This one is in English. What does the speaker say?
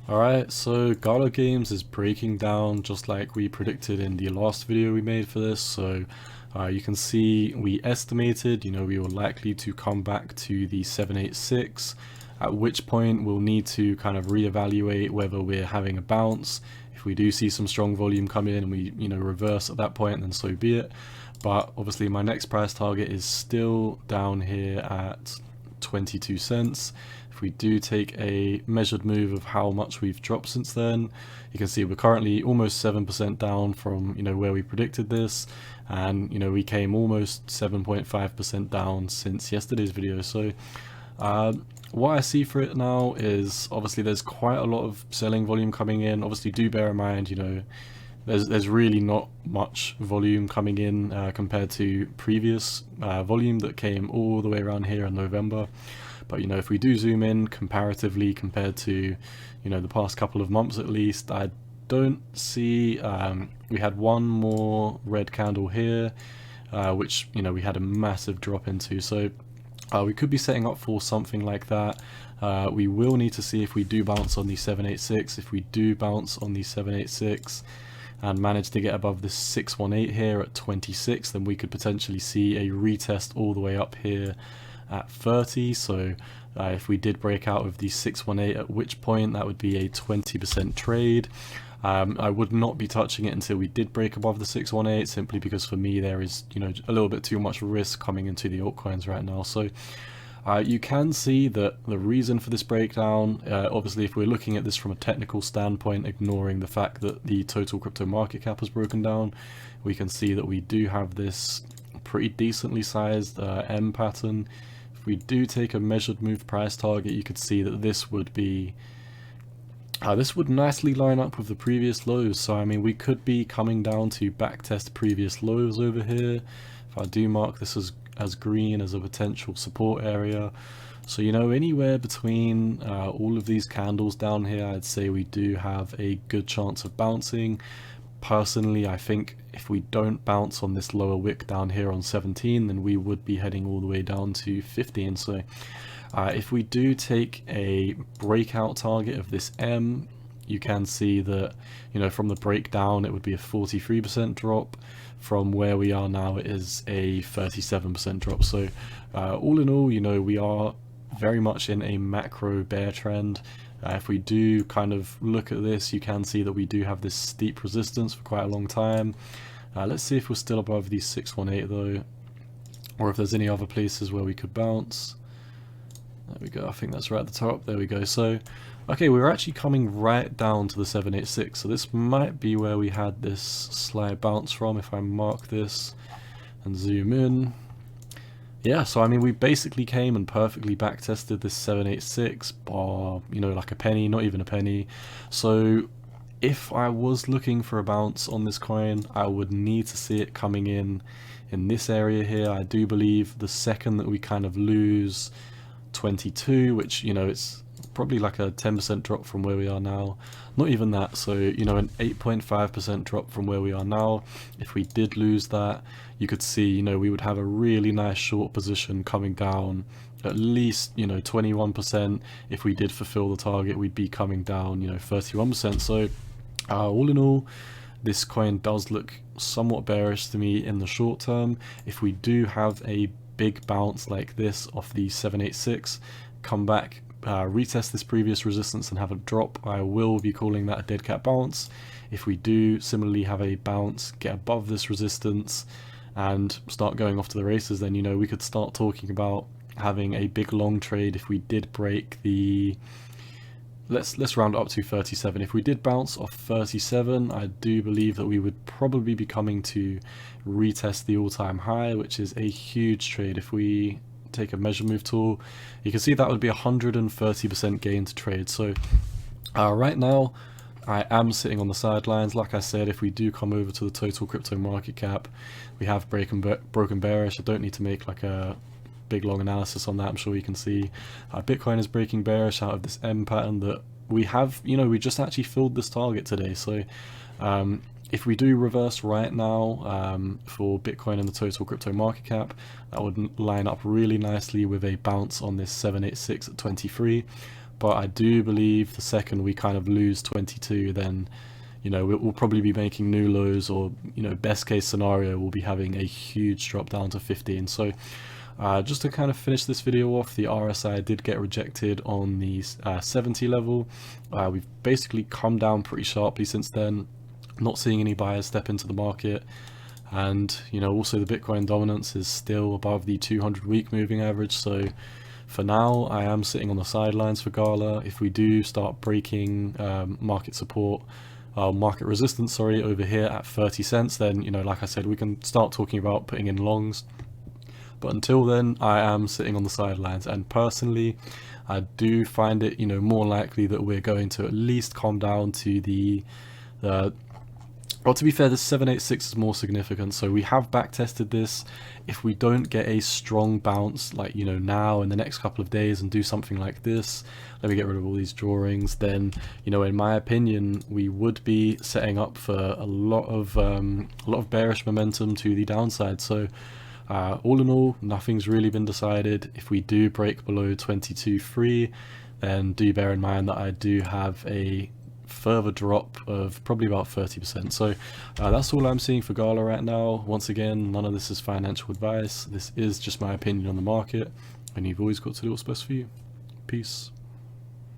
Alright, so Gala Games is breaking down just like we predicted in the last video we made for this. So you can see we estimated, we were likely to come back to the 786, at which point we'll need to kind of reevaluate whether we're having a bounce. If we do see some strong volume come in and we, reverse at that point, then so be it. But obviously my next price target is still down here at 22 cents. If we do take a measured move of how much we've dropped since then, you can see we're currently almost 7% down from where we predicted this, and we came almost 7.5% down since yesterday's video. So what I see for it now is obviously there's quite a lot of selling volume coming in. Obviously do bear in mind, there's really not much volume coming in compared to previous volume that came all the way around here in November. But if we do zoom in comparatively compared to the past couple of months at least, I don't see we had one more red candle here, which we had a massive drop into. So we could be setting up for something like that. We will need to see if we do bounce on the 786. If we do bounce on the 786 and manage to get above the 618 here at 26, then we could potentially see a retest all the way up here at 30. So if we did break out of the 618, at which point that would be a 20% trade. I would not be touching it until we did break above the 618, simply because for me there is a little bit too much risk coming into the altcoins right now. So you can see that the reason for this breakdown, obviously if we're looking at this from a technical standpoint, ignoring the fact that the total crypto market cap has broken down, we can see that we do have this pretty decently sized M pattern. If we do take a measured move price target, you could see that this would be this would nicely line up with the previous lows. So I mean, we could be coming down to backtest previous lows over here. If I do mark this as green as a potential support area, so anywhere between all of these candles down here, I'd say we do have a good chance of bouncing. Personally, I think if we don't bounce on this lower wick down here on 17, then we would be heading all the way down to 15. So if we do take a breakout target of this M, you can see that from the breakdown it would be a 43% drop. From where we are now, it is a 37% drop. So all in all, we are very much in a macro bear trend. If we do kind of look at this, you can see that we do have this steep resistance for quite a long time. Let's see if we're still above the 618 though, or if there's any other places where we could bounce. There we go, I think that's right at the top. There we go. So okay, we're actually coming right down to the 786, so this might be where we had this slight bounce from. If I mark this and zoom in, yeah, so I mean we basically came and perfectly backtested this 786 bar, like a penny, not even a penny. So if I was looking for a bounce on this coin, I would need to see it coming in this area here. I do believe the second that we kind of lose 22, which it's probably like a 10% drop from where we are now, not even that, so an 8.5% drop from where we are now. If we did lose that, you could see we would have a really nice short position coming down at least 21%. If we did fulfill the target, we'd be coming down 31%. So all in all, this coin does look somewhat bearish to me in the short term. If we do have a big bounce like this off the 786, come back, retest this previous resistance and have a drop, I will be calling that a dead cat bounce. If we do similarly have a bounce, get above this resistance and start going off to the races, then we could start talking about having a big long trade. If we did break the, let's round up to 37. If we did bounce off 37, I do believe that we would probably be coming to retest the all-time high, which is a huge trade. If we take a measure move tool, you can see that would be 130% gain to trade. So right now I am sitting on the sidelines. Like I said, if we do come over to the total crypto market cap, we have broken bearish. I don't need to make like a big long analysis on that. I'm sure you can see Bitcoin is breaking bearish out of this M pattern that we have. We just actually filled this target today. So if we do reverse right now for Bitcoin and the total crypto market cap, that would line up really nicely with a bounce on this 786 at 23. but I do believe the second we kind of lose 22, then we'll probably be making new lows, or best case scenario we'll be having a huge drop down to 15. So just to kind of finish this video off, the RSI did get rejected on the 70 level. We've basically come down pretty sharply since then, not seeing any buyers step into the market. And also the Bitcoin dominance is still above the 200-week moving average. So for now, I am sitting on the sidelines for Gala. If we do start breaking market support, market resistance, sorry, over here at 30 cents, then like I said, we can start talking about putting in longs. But until then, I am sitting on the sidelines, and personally, I do find it more likely that we're going to at least come down to the well, to be fair, the 786 is more significant, so we have back tested this. If we don't get a strong bounce, like now in the next couple of days, and do something like this, let me get rid of all these drawings, then in my opinion, we would be setting up for a lot of bearish momentum to the downside. So all in all, nothing's really been decided. If we do break below 22.3, then do bear in mind that I do have a further drop of probably about 30%. So that's all I'm seeing for Gala right now. Once again, none of this is financial advice. This is just my opinion on the market, and you've always got to do what's best for you. Peace.